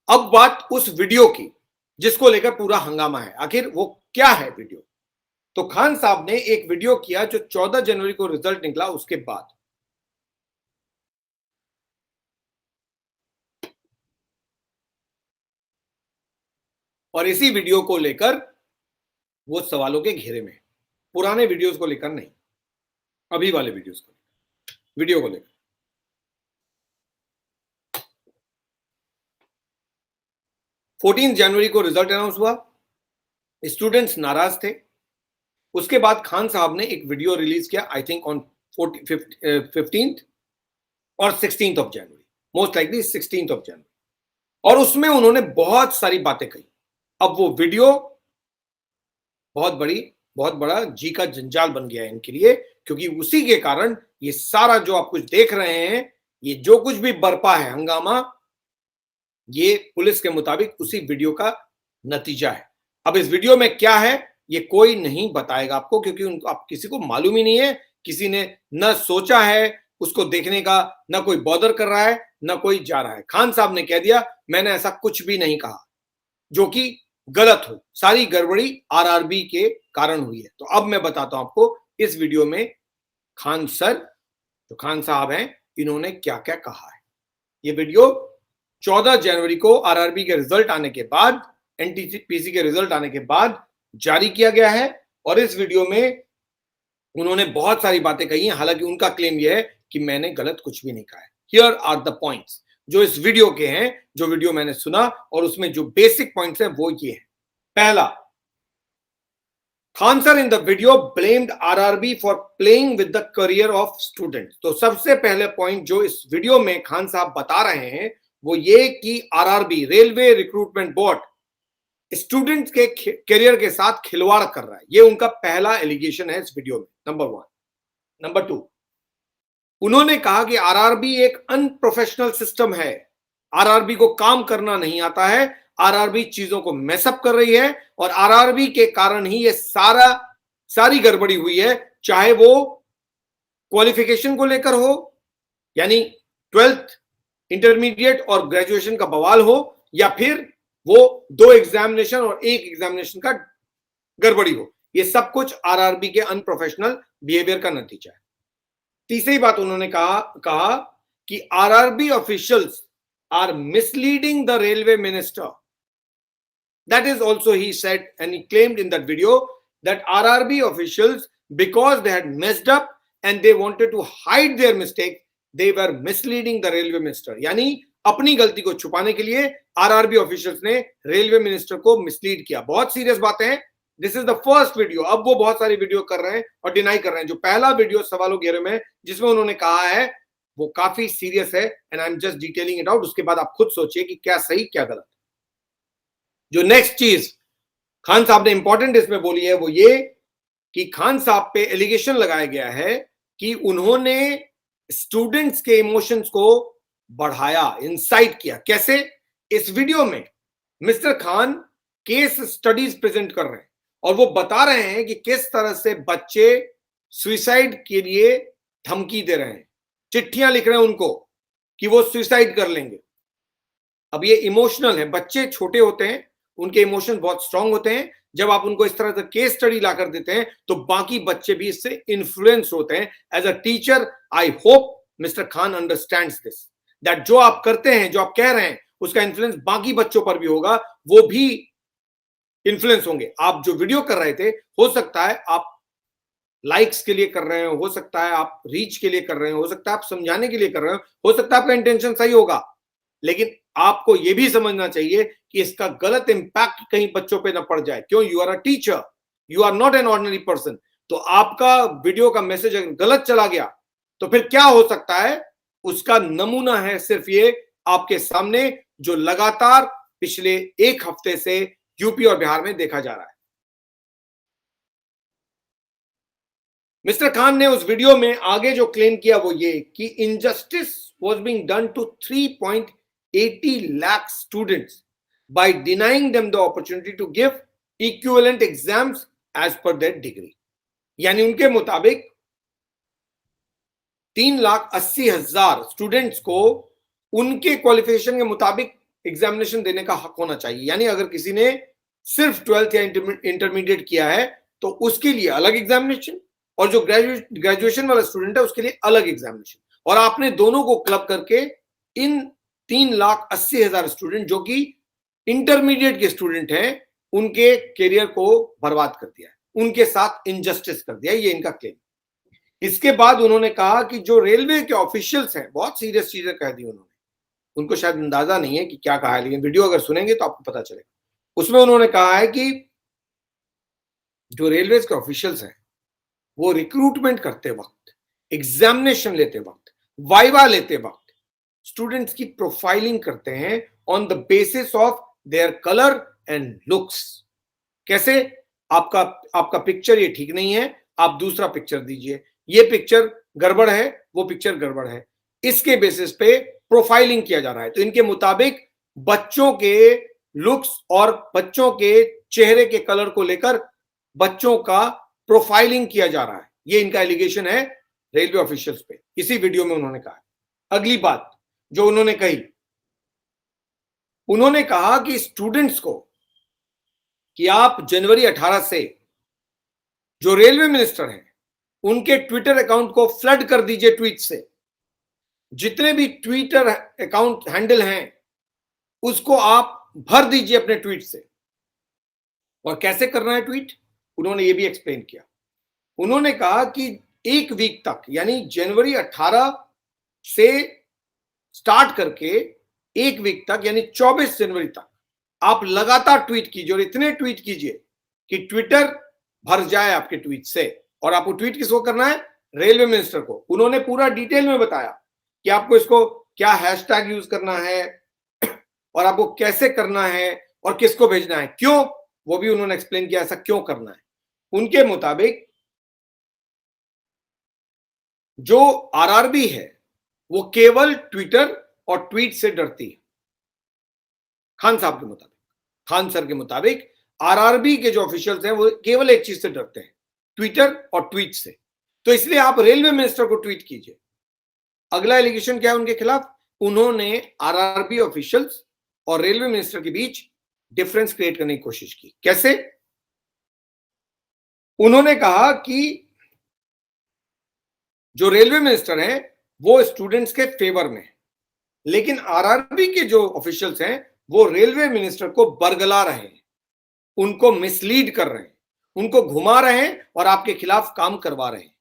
अब बात उस वीडियो की जिसको लेकर पूरा हंगामा है। आखिर वो क्या है वीडियो? तो खान साहब ने एक वीडियो किया जो 14 जनवरी को रिजल्ट निकला उसके बाद। और इसी वीडियो को लेकर वो सवालों के घेरे में है। पुराने वीडियोस को लेकर नहीं, अभी वाले वीडियोस को लेकर, वीडियो को लेकर। 14 जनवरी को रिजल्ट अनाउंस हुआ, स्टूडेंट्स नाराज थे। उसके बाद खान साहब ने एक वीडियो रिलीज किया, आई थिंक ऑन 15th और 16th of January, most likely 16th of January. और उसमें उन्होंने बहुत सारी बातें कही। अब वो वीडियो बहुत बड़ा जी का जंजाल बन गया है इनके लिए, क्योंकि उसी के कारण ये सारा जो आप कुछ देख रहे हैं, ये जो कुछ भी बरपा है हंगामा, ये पुलिस के मुताबिक उसी वीडियो का नतीजा है। अब इस वीडियो में क्या है ये कोई नहीं बताएगा आपको, क्योंकि आप किसी को मालूम ही नहीं है, किसी ने न सोचा है उसको देखने का, न कोई बॉदर कर रहा है, न कोई जा रहा है। खान साहब ने कह दिया मैंने ऐसा कुछ भी नहीं कहा, जो कि गलत हो। सारी गड़बड़ी आरआरबी के कारण हुई है। तो अब मैं बताता हूं आपको इस वीडियो में खान सर, जो खान साहब हैं, इन्होंने क्या क्या कहा है। ये वीडियो 14 जनवरी को आरआरबी के रिजल्ट आने के बाद, एनटीपीसी के रिजल्ट आने के बाद जारी किया गया है। और इस वीडियो में उन्होंने बहुत सारी बातें कही हैं। हालांकि उनका क्लेम यह है कि मैंने गलत कुछ भी नहीं कहा है। हियर आर द पॉइंट्स जो इस वीडियो के हैं, जो वीडियो मैंने सुना, और उसमें जो बेसिक पॉइंट्स हैं वो ये हैं। पहला, Khan sir in the video blamed RRB for playing with the career of students. तो सबसे पहले पॉइंट जो इस वीडियो में खान साहब बता रहे हैं वो ये कि RRB, railway recruitment board, students के करियर के साथ खिलवाड़ कर रहा है। ये उनका पहला एलिगेशन है इस वीडियो में, नंबर 1। नंबर 2, उन्होंने कहा कि आरआरबी एक अनप्रोफेशनल सिस्टम है, आरआरबी को काम करना नहीं आता है, आरआरबी चीजों को मेसअप कर रही है, और आरआरबी के कारण ही ये सारी गड़बड़ी हुई है। चाहे वो क्वालिफिकेशन को लेकर हो, यानी 12th, इंटरमीडिएट और ग्रेजुएशन का बवाल हो, या फिर वो 2 एग्जामिनेशन और 1 एग्जामिनेशन का गड़बड़ी हो। ये सब कुछ आरआरबी के अनप्रोफेशनल बिहेवियर का नतीजा है। तीसरी बात उन्होंने कहा कि RRB officials are misleading the railway minister. That is also he said, and he claimed in that video that RRB officials, because they had messed up and they wanted to hide their mistake, they were misleading the railway minister. यानी अपनी गलती को छुपाने के लिए RRB officials ने railway minister को mislead किया। बहुत सीरियस बातें हैं। This is the first video. अब वो बहुत सारी वीडियो कर रहे हैं और डिनाई कर रहे हैं। जो पहला वीडियो सवालों घेरे में जिसमें उन्होंने कहा है वो काफी सीरियस है, and I am just detailing it out. उसके बाद आप खुद सोचिए कि क्या सही क्या गलत। जो नेक्स्ट चीज खान साहब ने इंपॉर्टेंट इसमें बोली है वो ये कि खान साहब पे एलिगेशन लगाया गया है कि उन्होंने स्टूडेंट्स के इमोशंस को बढ़ाया, इंसाइट किया। कैसे? इस वीडियो में mister Khan case studies present कर रहे हैं और वो बता रहे हैं कि किस तरह से बच्चे सुसाइड के लिए धमकी दे रहे हैं, चिट्ठियां लिख रहे हैं उनको कि वो सुसाइड कर लेंगे। अब ये इमोशनल है, बच्चे छोटे होते हैं, उनके इमोशन बहुत स्ट्रांग होते हैं। जब आप उनको इस तरह से केस स्टडी ला कर देते हैं तो बाकी बच्चे भी इससे इन्फ्लुएंस होते हैं। As a teacher I hope mister Khan understands this, that जो आप करते हैं, जो आप कह रहे हैं, उसका इन्फ्लुएंस बाकी बच्चों पर भी होगा, वो भी इन्फ्लुएंस होंगे। आप जो वीडियो कर रहे थे, हो सकता है आप लाइक्स के लिए कर रहे हो सकता है आप रीच के लिए कर रहे हो सकता है आप समझाने के लिए कर रहे हो सकता है आपका इंटेंशन सही होगा, लेकिन आपको यह भी समझना चाहिए कि इसका गलत इंपैक्ट कहीं बच्चों पे ना पड़ जाए। क्यों? You are a teacher, you are not an ordinary person. तो आपका वीडियो का मैसेज अगर गलत चला गया तो फिर क्या हो सकता है, उसका नमूना है सिर्फ ये आपके सामने, जो लगातार पिछले 1 हफ्ते से यूपी और बिहार में देखा जा रहा है। मिस्टर खान ने उस वीडियो में आगे जो क्लेम किया वो ये कि injustice was being done to 3.80 lakh students by denying them the opportunity to give equivalent exams as per their degree। यानी उनके मुताबिक 3,80,000 स्टूडेंट्स को उनके क्वालिफिकेशन के मुताबिक एग्जामिनेशन देने का हक होना चाहिए। यानी अगर किसी ने सिर्फ 12th या इंटरमीडिएट किया है तो उसके लिए अलग एग्जामिनेशन, और जो ग्रेजुएशन वाला स्टूडेंट है उसके लिए अलग एग्जामिनेशन। और आपने दोनों को क्लब करके इन 3,80,000 स्टूडेंट जो कि इंटरमीडिएट के स्टूडेंट हैं उनके करियर को बर्बाद कर दिया है, उनके साथ इनजस्टिस कर दिया है, ये इनका क्लेम। इसके बाद उन्होंने कहा कि जो रेलवे के ऑफिशियल्स हैं, बहुत सीरियस चीजें कह दी उन्होंने, उनको शायद अंदाजा नहीं है कि क्या कहा है, लेकिन वीडियो अगर सुनेंगे तो आपको पता चलेगा। उसमें उन्होंने कहा है कि जो रेलवे के ऑफिशियल्स हैं वो रिक्रूटमेंट करते वक्त, एग्जामिनेशन लेते वक्त, वाइवा लेते वक्त स्टूडेंट्स की प्रोफाइलिंग करते हैं on the basis of their colour and looks. कैसे? आपका पिक्चर ये ठीक नहीं है, आप दूसरा पिक्चर दीजिए, ये पिक्चर गड़बड़ है, वो पिक्चर गड़बड़ है, इसके बेसिस पे प्रोफाइलिंग किया जा रहा है। तो इनके मुताबिक बच्चों के लुक्स और बच्चों के चेहरे के कलर को लेकर बच्चों का प्रोफाइलिंग किया जा रहा है, ये इनका एलिगेशन है रेलवे ऑफिशियल्स पे। इसी वीडियो में उन्होंने कहा। अगली बात जो उन्होंने कही, उन्होंने कहा कि स्टूडेंट्स को कि आप जनवरी 18 से जो रेलवे मिनिस्टर हैं उनके ट्विटर अकाउंट को फ्लड कर दीजिए ट्वीट से। जितने भी ट्विटर अकाउंट हैंडल हैं उसको आप भर दीजिए अपने ट्वीट से। और कैसे करना है ट्वीट, उन्होंने ये भी एक्सप्लेन किया। उन्होंने कहा कि एक वीक तक, यानी जनवरी 18 से स्टार्ट करके एक वीक तक, यानी 24 जनवरी तक आप लगातार ट्वीट कीजिए, और इतने ट्वीट कीजिए कि ट्विटर भर जाए आपके ट्वीट से। और आपको ट्वीट किसको करना है? रेलवे मिनिस्टर को। उन्होंने पूरा डिटेल में बताया कि आपको इसको क्या हैशटैग यूज करना है और आपको कैसे करना है और किसको भेजना है, क्यों, वो भी उन्होंने एक्सप्लेन किया ऐसा क्यों करना है। उनके मुताबिक जो आरआरबी है वो केवल ट्विटर और ट्वीट से डरती है। खान साहब के मुताबिक, खान सर के मुताबिक आरआरबी के जो ऑफिशियल्स हैं वो केवल एक चीज से डरते हैं, ट्विटर और ट्वीट से। तो इसलिए आप रेलवे मिनिस्टर को ट्वीट कीजिए। अगला एलिगेशन क्या है उनके खिलाफ? उन्होंने आरआरबी ऑफिशियल्स और रेलवे मिनिस्टर के बीच डिफरेंस क्रिएट करने की कोशिश की। कैसे? उन्होंने कहा कि जो रेलवे मिनिस्टर हैं वो स्टूडेंट्स के फेवर में, लेकिन आरआरबी के जो ऑफिशियल्स हैं वो रेलवे मिनिस्टर को बरगला रहे हैं, उनको मिसलीड कर रहे हैं, उनको घुमा रहे हैं और आपके खिलाफ काम करवा रहे हैं।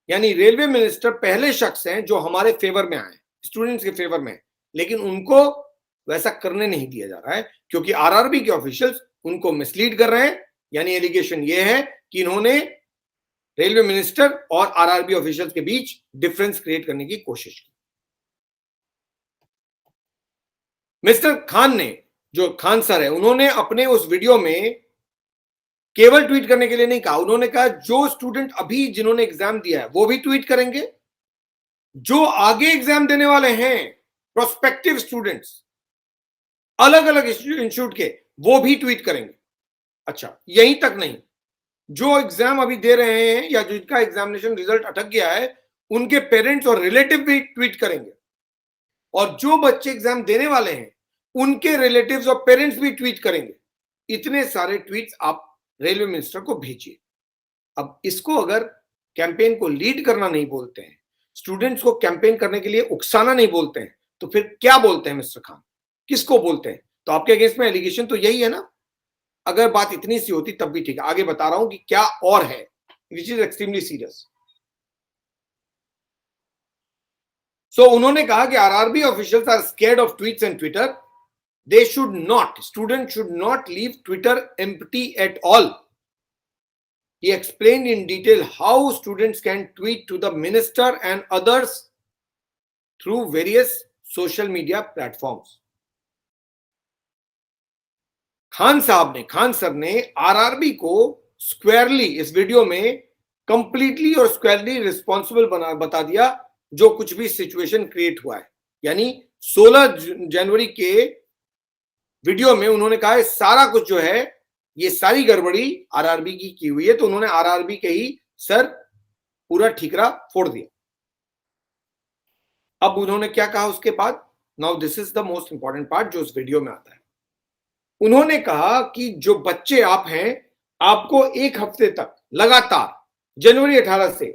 यानी रेलवे मिनिस्टर पहले शख्स हैं जो हमारे फेवर में आए, स्टूडेंट्स के फेवर में, लेकिन उनको वैसा करने नहीं दिया जा रहा है क्योंकि आरआरबी के ऑफिशियल्स उनको मिसलीड कर रहे हैं। यानी एलिगेशन ये है कि इन्होंने रेलवे मिनिस्टर और आरआरबी ऑफिशियल्स के बीच डिफरेंस क्रिएट करने की कोशिश की। मिस्टर खान ने, जो खान सर है, उन्होंने अपने उस वीडियो में केवल ट्वीट करने के लिए नहीं कहा, उन्होंने कहा जो स्टूडेंट अभी जिन्होंने एग्जाम दिया है वो भी ट्वीट करेंगे, जो आगे एग्जाम देने वाले हैं प्रोस्पेक्टिव स्टूडेंट्स अलग अलग इंस्टीट्यूट के, वो भी ट्वीट करेंगे। अच्छा, यहीं तक नहीं, जो एग्जाम अभी दे रहे हैं या जिनका एग्जामिनेशन रिजल्ट अटक गया है उनके पेरेंट्स और रिलेटिव भी ट्वीट करेंगे, और जो बच्चे एग्जाम देने वाले हैं उनके रिलेटिव्स और पेरेंट्स भी ट्वीट करेंगे। इतने सारे ट्वीट्स आप रेलवे मिनिस्टर को भेजिए। अब इसको अगर कैंपेन को लीड करना नहीं बोलते हैं, स्टूडेंट्स को कैंपेन करने के लिए उकसाना नहीं बोलते हैं, तो फिर क्या बोलते हैं मिस्टर खान? किसको बोलते हैं? तो आपके अगेंस्ट में एलिगेशन तो यही है ना। अगर बात इतनी सी होती तब भी ठीक है, आगे बता रहा हूं कि क्या और है, which is extremely serious. So उन्होंने कहा कि RRB officials are scared of tweets and Twitter, they should not, students should not leave Twitter empty at all. He explained in detail how students can tweet to the minister and others through various social media platforms. Khan साहब ने, Khan sir ने RRB को स्क्वायरली इस video में completely और स्क्वायरली responsible बता दिया जो कुछ भी सिचुएशन क्रिएट हुआ है। यानी 16 जनवरी के वीडियो में उन्होंने कहा सारा कुछ जो है ये सारी गड़बड़ी आरआरबी की हुई है, तो उन्होंने आरआरबी के ही सर पूरा ठीकरा फोड़ दिया। अब उन्होंने क्या कहा उसके बाद? Now this is the most important part जो उस वीडियो में आता है। उन्होंने कहा कि जो बच्चे आप हैं, आपको एक हफ्ते तक लगातार जनवरी 18 से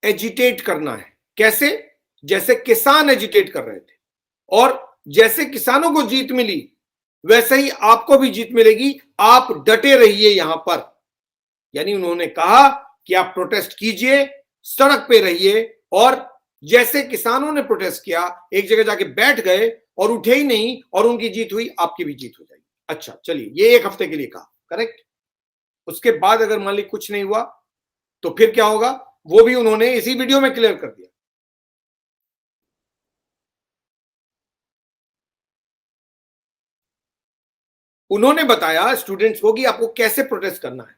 एजिटेट करना है। कैसे? जैसे किसान एजिटेट कर रहे थे, और जैसे किसानों को जीत मिली वैसे ही आपको भी जीत मिलेगी। आप डटे रहिए यहां पर। यानी उन्होंने कहा कि आप प्रोटेस्ट कीजिए, सड़क पे रहिए, और जैसे किसानों ने प्रोटेस्ट किया, एक जगह जाके बैठ गए और उठे ही नहीं, और उनकी जीत हुई, आपकी भी जीत हो जाएगी। अच्छा चलिए, ये एक हफ्ते के लिए कहा, करेक्ट। उसके बाद अगर मान ली कुछ नहीं हुआ तो फिर क्या होगा, वो भी उन्होंने इसी वीडियो में क्लियर कर दिया। उन्होंने बताया स्टूडेंट्स को कि आपको कैसे प्रोटेस्ट करना है।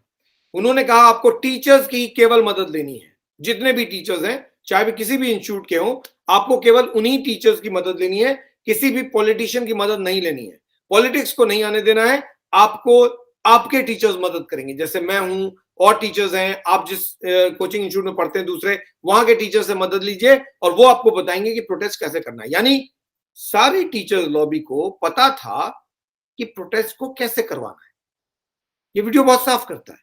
उन्होंने कहा आपको टीचर्स की केवल मदद लेनी है। जितने भी टीचर्स हैं, चाहे भी किसी भी इंस्टीट्यूट के हों, आपको केवल उन्हीं टीचर्स की मदद लेनी है, किसी भी पॉलिटिशियन की मदद नहीं लेनी है। पॉलिटिक्स को नहीं आने देना है। आपको आपके टीचर्स मदद करेंगे, जैसे मैं हूं और टीचर्स हैं, आप जिस कोचिंग इंस्टीट्यूट में पढ़ते हैं दूसरे, वहां के टीचर से मदद लीजिए और वो आपको बताएंगे कि प्रोटेस्ट कैसे करना है। यानी सारी टीचर्स लॉबी को पता था कि प्रोटेस्ट को कैसे करवाना है। ये वीडियो बहुत साफ करता है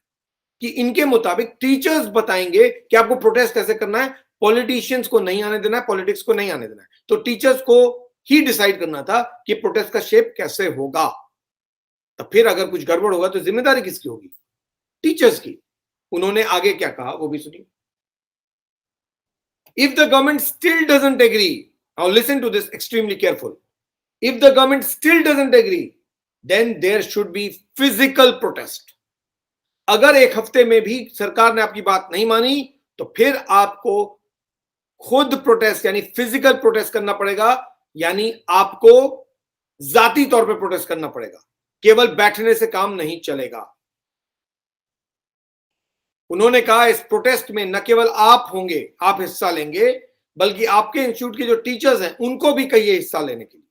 कि इनके मुताबिक टीचर्स बताएंगे कि आपको प्रोटेस्ट कैसे करना है, पॉलिटिशियंस को नहीं आने देना है, पॉलिटिक्स को नहीं आने देना है। तो टीचर्स को ही डिसाइड करना था कि प्रोटेस्ट का शेप कैसे होगा। तो फिर अगर कुछ गड़बड़ होगा तो जिम्मेदारी किसकी होगी? टीचर्स की। उन्होंने आगे क्या कहा वो भी सुनिए। If the government still doesn't agree, now listen to this extremely careful, if the government still doesn't agree then there should be physical protest. अगर एक हफ्ते में भी सरकार ने आपकी बात नहीं मानी तो फिर आपको खुद प्रोटेस्ट यानी फिजिकल प्रोटेस्ट करना पड़ेगा। यानी आपको जाती तौर पे प्रोटेस्ट करना पड़ेगा, केवल बैठने से काम नहीं चलेगा। उन्होंने कहा इस प्रोटेस्ट में न केवल आप होंगे, आप हिस्सा लेंगे, बल्कि आपके इंस्टीट्यूट के जो टीचर्स हैं उनको भी कहिए हिस्सा लेने के लिए।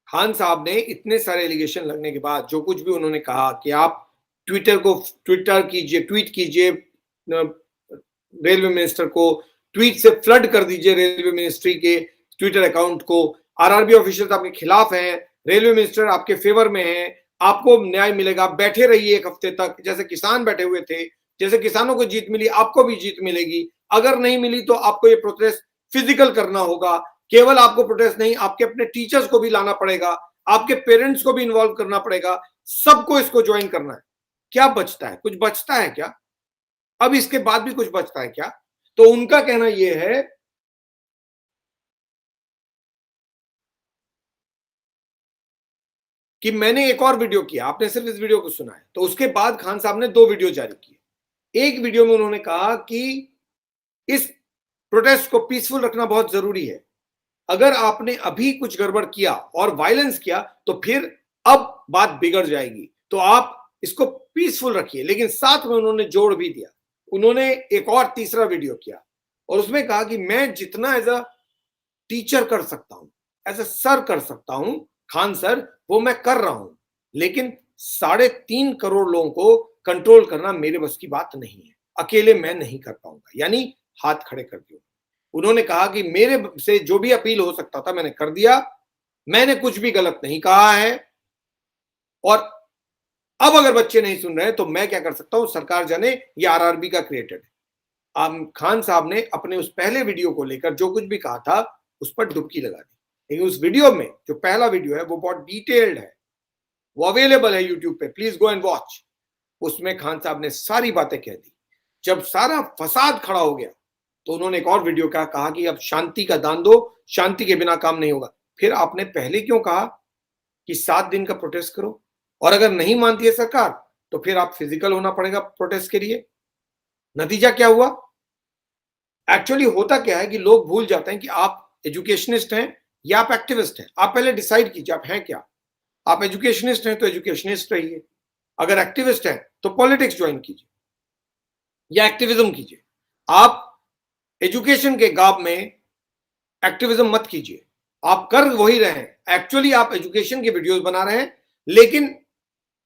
खान साहब ने इतने सारे एलिगेशन लगने के बाद जो कुछ भी उन्होंने कहा कि आप ट्विटर कीजिए, ट्वीट कीजिए, रेलवे मिनिस्टर को ट्वीट से फ्लड कर दीजिए रेलवे मिनिस्ट्री के ट्विटर अकाउंट को। आरआरबी ऑफिशियल आपके खिलाफ हैं, रेलवे मिनिस्टर आपके फेवर में है, आपको न्याय मिलेगा, बैठे रहिए एक हफ्ते तक, जैसे किसान बैठे हुए थे, जैसे किसानों को जीत मिली आपको भी जीत मिलेगी। अगर नहीं मिली तो आपको ये प्रोटेस्ट फिजिकल करना होगा। केवल आपको प्रोटेस्ट नहीं, आपके अपने टीचर्स को भी लाना पड़ेगा, आपके पेरेंट्स को भी इन्वॉल्व करना पड़ेगा, सबको इसको ज्वाइन करना है। क्या बचता है? कुछ बचता है क्या? अब इसके बाद भी कुछ बचता है क्या? तो उनका कहना यह है कि मैंने एक और वीडियो किया, आपने सिर्फ इस वीडियो को सुना है। तो उसके बाद खान साहब ने 2 वीडियो जारी किए। एक वीडियो में उन्होंने कहा कि इस प्रोटेस्ट को पीसफुल रखना बहुत जरूरी है। अगर आपने अभी कुछ गड़बड़ किया और वायलेंस किया तो फिर अब बात बिगड़ जाएगी, तो आप इसको पीसफुल रखिए। लेकिन साथ में उन्होंने जोड़ भी दिया। उन्होंने एक और तीसरा वीडियो किया और उसमें कहा कि मैं जितना एज अ टीचर कर सकता हूं, एज अ सर कर सकता हूं, खान सर, वो मैं कर रहा हूं, लेकिन 3.5 करोड़ लोगों को कंट्रोल करना मेरे बस की बात नहीं है, अकेले मैं नहीं कर पाऊंगा। यानी हाथ खड़े कर दिए। उन्होंने कहा कि मेरे से जो भी अपील हो सकता था मैंने कर दिया, मैंने कुछ भी गलत नहीं कहा है, और अब अगर बच्चे नहीं सुन रहे तो मैं क्या कर सकता हूं, सरकार जाने, ये आरआरबी का क्रिएटेड है। खान साहब ने अपने उस पहले वीडियो को लेकर जो कुछ भी कहा था उस पर डुबकी लगा दी। लेकिन उस वीडियो में जो पहला वीडियो है वो बहुत डिटेल्ड है, वो अवेलेबल है यूट्यूब पे, प्लीज गो एंड वॉच। उसमें खान साहब ने सारी बातें कह दी। जब सारा फसाद खड़ा हो गया तो उन्होंने एक और वीडियो का कहा कि अब शांति का दान दो, शांति के बिना काम नहीं होगा। फिर आपने पहले क्यों कहा कि 7 दिन का प्रोटेस्ट करो, और अगर नहीं मानती है सरकार तो फिर आप फिजिकल होना पड़ेगा प्रोटेस्ट के लिए। नतीजा क्या हुआ? एक्चुअली होता क्या है कि लोग भूल जाते हैं कि आप एजुकेशनिस्ट हैं या आप एक्टिविस्ट हैं। आप पहले डिसाइड कीजिए आप हैं क्या। आप एजुकेशनिस्ट हैं तो एजुकेशनिस्ट रहिए, अगर एक्टिविस्ट हैं तो पॉलिटिक्स ज्वाइन कीजिए या एक्टिविज्म कीजिए। आप एजुकेशन के गाब में एक्टिविज्म मत कीजिए, आप कर वही रहे हैं। एक्चुअली आप एजुकेशन के वीडियोस बना रहे हैं, लेकिन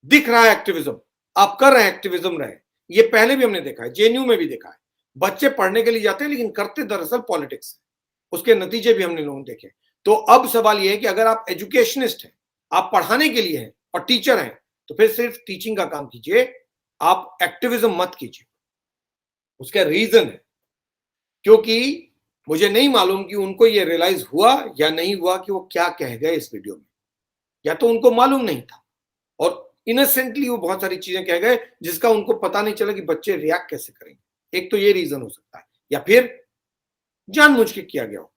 दिख रहा है एक्टिविज्म, आप कर रहे हैं एक्टिविज्म रहे। ये पहले भी हमने देखा है, जेएनयू में भी देखा है। बच्चे पढ़ने के लिए जाते हैं लेकिन करते दरअसल पॉलिटिक्स। उसके नतीजे भी हमने लोगों देखे। तो अब सवाल यह है कि अगर आप एजुकेशनिस्ट हैं, आप पढ़ाने के लिए हैं और टीचर हैं, तो फिर सिर्फ टीचिंग का काम कीजिए, आप एक्टिविज्म मत कीजिए। उसका रीजन है क्योंकि मुझे नहीं मालूम कि उनको ये रियलाइज हुआ या नहीं हुआ कि वो क्या कह गए इस वीडियो में, या तो उनको मालूम नहीं था और इनोसेंटली वो बहुत सारी चीजें कह गए जिसका उनको पता नहीं चला कि बच्चे रिएक्ट कैसे करेंगे। एक तो ये रीजन हो सकता है, या फिर जानबूझ के किया गया हो।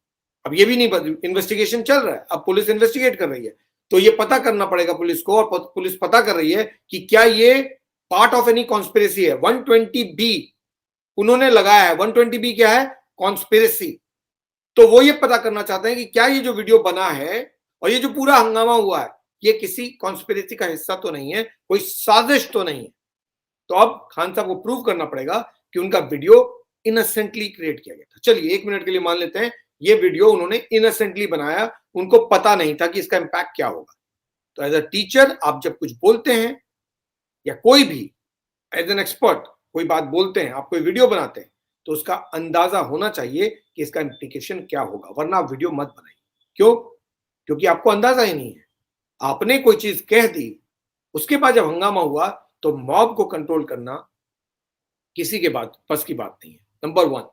अब ये भी नहीं, इन्वेस्टिगेशन चल रहा है, अब पुलिस इन्वेस्टिगेट कर रही है, तो ये पता करना पड़ेगा पुलिस को, और पुलिस पता कर रही है कि क्या ये पार्ट ऑफ एनी कॉन्स्पिरेसी है। 120B उन्होंने लगाया है। 120B क्या है? कॉन्स्पिरेसी। तो वो ये पता करना चाहते हैं कि क्या ये जो वीडियो बना है और ये जो पूरा हंगामा हुआ है, ये किसी कॉन्स्पिरेसी का हिस्सा तो नहीं है, कोई साजिश तो नहीं है। तो अब खान साहब को प्रूव करना पड़ेगा कि उनका वीडियो इनोसेंटली क्रिएट किया गया था। चलिए 1 मिनट के लिए मान लेते हैं ये वीडियो उन्होंने इनोसेंटली बनाया, उनको पता नहीं था कि इसका इंपैक्ट क्या होगा। तो एज अ टीचर आप जब कुछ बोलते हैं, या कोई भी एज एन एक्सपर्ट कोई बात बोलते हैं, आप कोई वीडियो बनाते हैं, तो उसका अंदाजा होना चाहिए कि इसका इंप्लीकेशन क्या होगा, वरना आप वीडियो मत बनाइए। क्यों? क्योंकि आपको अंदाजा ही नहीं है। आपने कोई चीज कह दी, उसके बाद जब हंगामा हुआ तो मॉब को कंट्रोल करना किसी के बस की बात नहीं है, नंबर 1।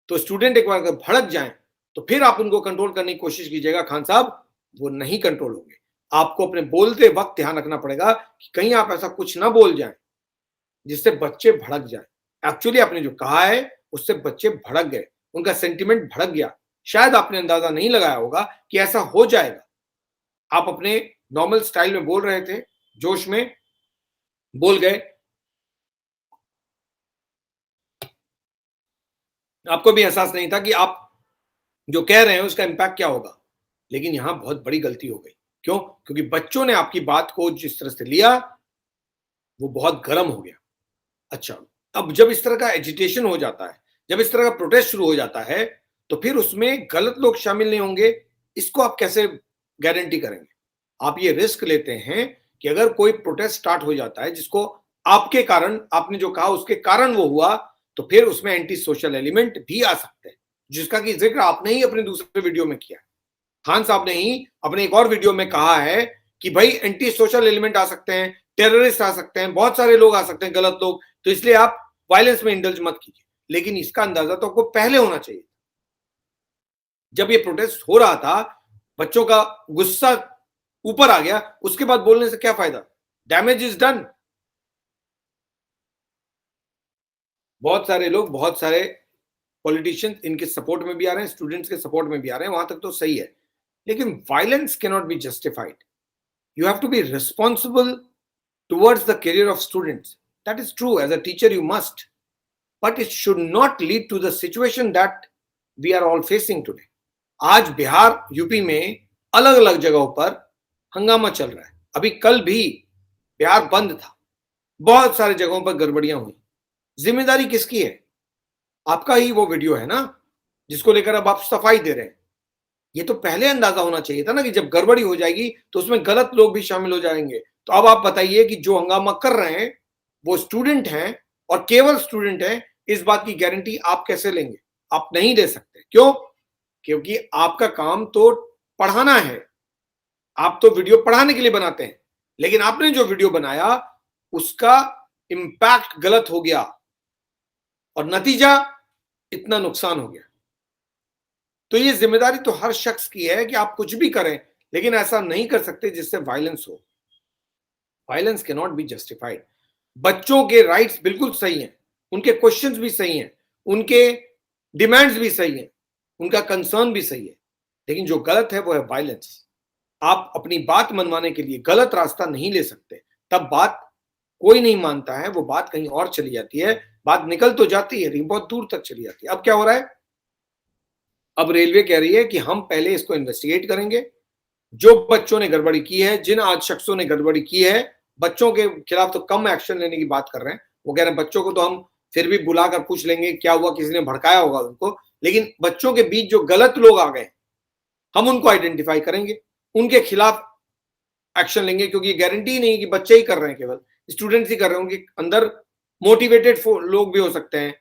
तो स्टूडेंट एक बार अगर भड़क जाएं तो फिर आप उनको कंट्रोल करने की कोशिश कीजिएगा, खान साहब वो नहीं कंट्रोल होंगे। आपको अपने बोलते वक्त ध्यान रखना पड़ेगा कि कहीं आप ऐसा कुछ ना बोल जाएं जिससे बच्चे भड़क जाएं। एक्चुअली आपने जो कहा है उससे बच्चे भड़क गए, उनका सेंटिमेंट भड़क गया। शायद आपने अंदाजा नहीं लगाया होगा कि ऐसा हो जाएगा। आप अपने नॉर्मल स्टाइल में बोल रहे थे, जोश में बोल गए, आपको भी एहसास नहीं था कि आप जो कह रहे हैं उसका इंपैक्ट क्या होगा। लेकिन यहां बहुत बड़ी गलती हो गई। क्यों? क्योंकि बच्चों ने आपकी बात को जिस तरह से लिया वो बहुत गर्म हो गया। अच्छा, अब जब इस तरह का एजिटेशन हो जाता है, जब इस तरह का प्रोटेस्ट शुरू हो जाता है, तो फिर उसमें गलत लोग शामिल नहीं होंगे, इसको आप कैसे गारंटी करेंगे? आप ये रिस्क लेते हैं कि अगर कोई प्रोटेस्ट स्टार्ट हो जाता है जिसको आपके कारण, आपने जो कहा उसके कारण वो हुआ, तो फिर उसमें एंटी सोशल एलिमेंट भी आ सकते हैं, जिसका कि जिक्र आपने ही अपने दूसरे वीडियो में किया है। खान साहब ने ही अपने एक और वीडियो में कहा है कि भाई एंटी सोशल एलिमेंट आ सकते हैं, टेररिस्ट आ सकते हैं, बहुत सारे लोग आ सकते हैं, गलत लोग, तो इसलिए आप वायलेंस में इंडल्ज मत कीजिए। लेकिन इसका अंदाजा तो आपको पहले होना चाहिए। जब ये प्रोटेस्ट हो रहा था, बच्चों का गुस्सा ऊपर आ गया, उसके बाद बोलने से क्या फायदा? Damage is done. बहुत सारे लोग, बहुत सारे पॉलिटिशियंस इनके सपोर्ट में भी आ रहे हैं, स्टूडेंट्स के सपोर्ट में भी आ रहे हैं, वहां तक तो सही है। लेकिन violence can not be justified. You have to be responsible towards the career of students. That is true. As a teacher, you must. But it should not lead to the situation that we are all facing today. आज Bihar, UP में अलग अलग जगहों पर हंगामा चल रहा है। अभी कल भी बिहार बंद था, बहुत सारे जगहों पर गड़बड़ियां हुई। जिम्मेदारी किसकी है? आपका ही वो वीडियो है ना, जिसको लेकर अब आप सफाई दे रहे हैं। ये तो पहले अंदाजा होना चाहिए था ना कि जब गड़बड़ी हो जाएगी तो उसमें गलत लोग भी शामिल हो जाएंगे। तो अब आप बताइए कि जो हंगामा कर रहे हैं वो स्टूडेंट हैं, और केवल स्टूडेंट हैं, इस बात की गारंटी आप कैसे लेंगे? आप नहीं दे सकते। क्यों? क्योंकि आपका काम तो पढ़ाना है, आप तो वीडियो पढ़ाने के लिए बनाते हैं। लेकिन आपने जो वीडियो बनाया उसका इंपैक्ट गलत हो गया और नतीजा इतना नुकसान हो गया। तो ये जिम्मेदारी तो हर शख्स की है कि आप कुछ भी करें, लेकिन ऐसा नहीं कर सकते जिससे वायलेंस हो। Violence can not be justified. बच्चों के राइट्स बिल्कुल सही हैं, उनके क्वेश्चंस भी सही हैं, उनके डिमांड्स भी सही हैं, उनका कंसर्न भी सही है। लेकिन जो गलत है वो है वायलेंस। आप अपनी बात मनवाने के लिए गलत रास्ता नहीं ले सकते, तब बात कोई नहीं मानता है, वो बात कहीं और चली जाती है। बात निकल तो जाती है लेकिन बहुत दूर तक चली जाती है। अब क्या हो रहा है? अब रेलवे कह रही है कि हम पहले इसको इन्वेस्टिगेट करेंगे, जो बच्चों ने गड़बड़ी की है, जिन आज शख्सों ने गड़बड़ी की है, बच्चों के खिलाफ तो कम एक्शन लेने की बात कर रहे हैं। वो कह रहे हैं बच्चों को तो हम फिर भी बुलाकर पूछ लेंगे क्या हुआ, किसी ने भड़काया होगा उनको, लेकिन बच्चों के बीच जो गलत लोग आ गए हम उनको आइडेंटिफाई करेंगे, उनके खिलाफ एक्शन लेंगे। क्योंकि गारंटी नहीं है कि बच्चे ही कर रहे हैं, केवल स्टूडेंट्स ही कर रहे हैं, उनके अंदर मोटिवेटेड लोग भी हो सकते हैं,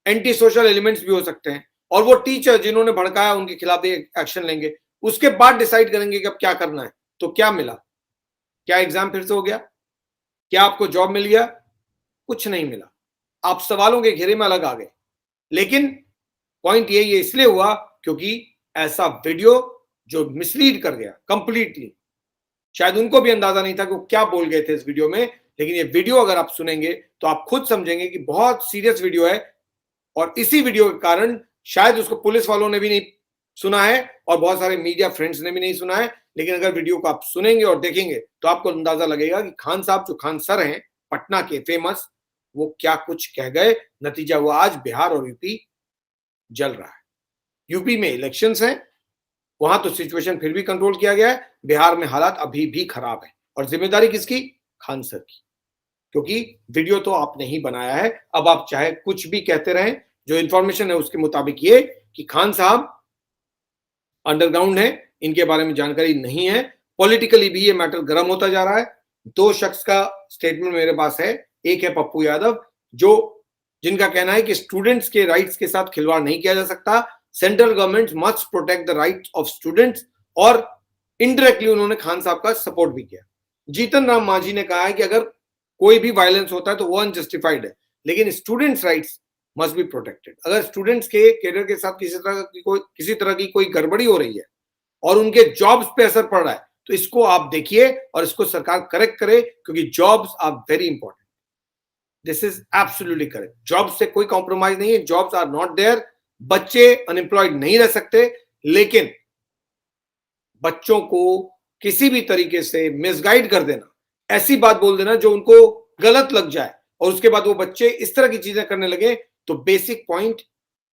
एंटी सोशल एलिमेंट्स भी हो सकते हैं, और वो टीचर जिन्होंने भड़काया उनके खिलाफ एक्शन लेंगे, उसके बाद डिसाइड करेंगे कि अब क्या करना है। तो क्या मिला? क्या एग्जाम फिर से हो गया? क्या आपको जॉब मिल गया? कुछ नहीं मिला, आप सवालों के घेरे में अलग आ गए। लेकिन पॉइंट ये इसलिए हुआ क्योंकि ऐसा वीडियो जो मिसलीड कर गया कंप्लीटली, शायद उनको भी अंदाजा नहीं था कि वो क्या बोल गए थे इस वीडियो में, लेकिन ये वीडियो अगर आप सुनेंगे तो आप खुद समझेंगे कि बहुत सीरियस वीडियो है, और इसी वीडियो के कारण शायद उसको पुलिस वालों ने भी नहीं सुना है और बहुत सारे मीडिया फ्रेंड्स ने भी नहीं सुना है। लेकिन अगर वीडियो को आप सुनेंगे और देखेंगे तो आपको अंदाजा लगेगा कि खान साहब, जो खान सर हैं पटना के फेमस, वो क्या कुछ कह गए। नतीजा हुआ आज बिहार और यूपी जल रहा है। यूपी में इलेक्शंस हैं, वहां तो सिचुएशन फिर भी कंट्रोल किया गया है, बिहार में हालात अभी भी खराब है। और जिम्मेदारी किसकी? खान सर की, क्योंकि वीडियो तो आपने ही बनाया है। अब आप चाहे कुछ भी कहते रहें, जो इंफॉर्मेशन है उसके मुताबिक ये कि खान साहब अंडरग्राउंड है, इनके बारे में जानकारी नहीं है। पॉलिटिकली भी ये मैटर गर्म होता जा रहा है। दो शख्स का स्टेटमेंट मेरे पास है, एक है पप्पू यादव, जिनका कहना है कि स्टूडेंट्स के राइट्स के साथ खिलवाड़ नहीं किया जा सकता, central government must protect the rights of students, और इनडायरेक्टली उन्होंने खान साहब का सपोर्ट भी किया। जीतन राम मांझी ने कहा है कि अगर कोई भी वायलेंस होता है तो वो अनजस्टिफाइड है, लेकिन students rights must be protected. अगर स्टूडेंट्स के कैरियर के साथ किसी तरह की कोई गड़बड़ी हो रही है और उनके जॉब्स पे असर पड़ रहा है, तो इसको आप देखिए और इसको सरकार करेक्ट करे, क्योंकि jobs are very important. This is absolutely correct. Jobs से कोई कॉम्प्रोमाइज नहीं है, जॉब्स आर नॉट देयर। बच्चे अनएम्प्लॉयड नहीं रह सकते, लेकिन बच्चों को किसी भी तरीके से मिसगाइड कर देना, ऐसी बात बोल देना जो उनको गलत लग जाए, और उसके बाद वो बच्चे इस तरह की चीजें करने लगे, तो बेसिक पॉइंट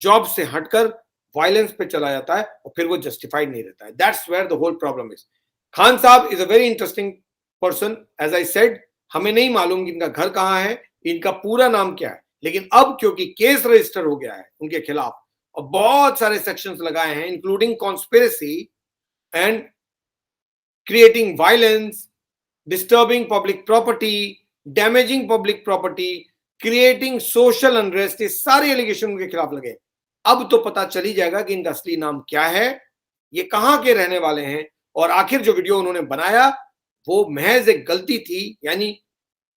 जॉब से हटकर वायलेंस पे चला जाता है और फिर वो जस्टिफाइड नहीं रहता है। That's where the whole problem is. Khan Sahab is a very interesting person, as I said. हमें नहीं मालूम कि इनका घर कहां है, इनका पूरा नाम क्या है, लेकिन अब क्योंकि केस रजिस्टर हो गया है उनके खिलाफ और बहुत सारे सेक्शंस लगाए हैं, including conspiracy and creating violence, disturbing public property, damaging public property, creating social unrest, ये सारे एलिगेशन उनके खिलाफ लगे। अब तो पता चल ही जाएगा कि इनका असली नाम क्या है, ये कहां के रहने वाले हैं, और आखिर जो वीडियो उन्होंने बनाया वो महज एक गलती थी, यानी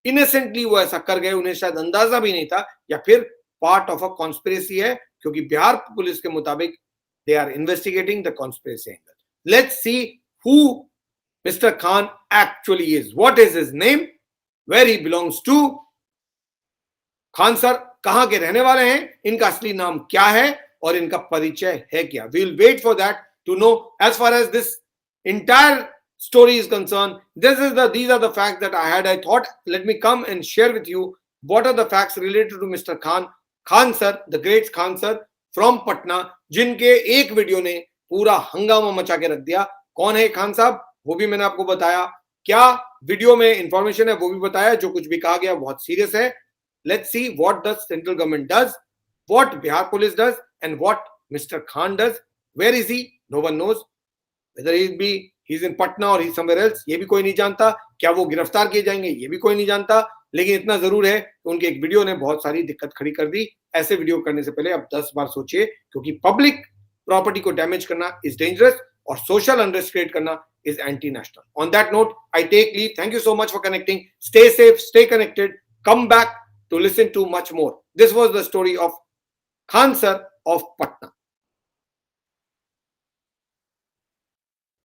इनोसेंटली वो ऐसा कर गए, उन्हें शायद अंदाजा भी नहीं था, या फिर पार्ट ऑफ अ कॉन्स्पिरेसी है, क्योंकि बिहार पुलिस के मुताबिक they are investigating the conspiracy angle. Let's see who Mr. Khan actually is. What is his name? Where he belongs to? Khan sir कहां के रहने वाले हैं, इनका असली नाम क्या है और इनका परिचय है क्या? We will wait for that to know. As far as this entire story is concerned, these are the facts that I had. I thought let me come and share with you what are the facts related to Mr. Khan sir, the great Khan sir from Patna, जिनके एक video ने पूरा हंगामा मचा के रख दिया। कौन है खान साहब, वो भी मैंने आपको बताया, क्या वीडियो में इंफॉर्मेशन है वो भी बताया, जो कुछ भी कहा गया बहुत सीरियस है। Let's see what the central government does, what Bihar police does, and what mister Khan does. Where is he? No one knows. Whether he is in Patna और ही समवेयर एल्स, ये भी कोई नहीं जानता। क्या वो गिरफ्तार किए जाएंगे, ये भी कोई नहीं जानता। लेकिन इतना जरूर है कि उनके एक वीडियो ने बहुत सारी दिक्कत खड़ी कर दी। ऐसे वीडियो करने से पहले अब 10 बार सोचिए, क्योंकि पब्लिक प्रॉपर्टी को डैमेज करना इज डेंजरस और सोशल अनरेस्ट क्रिएट करना is anti-national. On that note, I take leave. Thank you so much for connecting. Stay safe, stay connected. Come back to listen to much more. This was the story of Khan sir of Patna.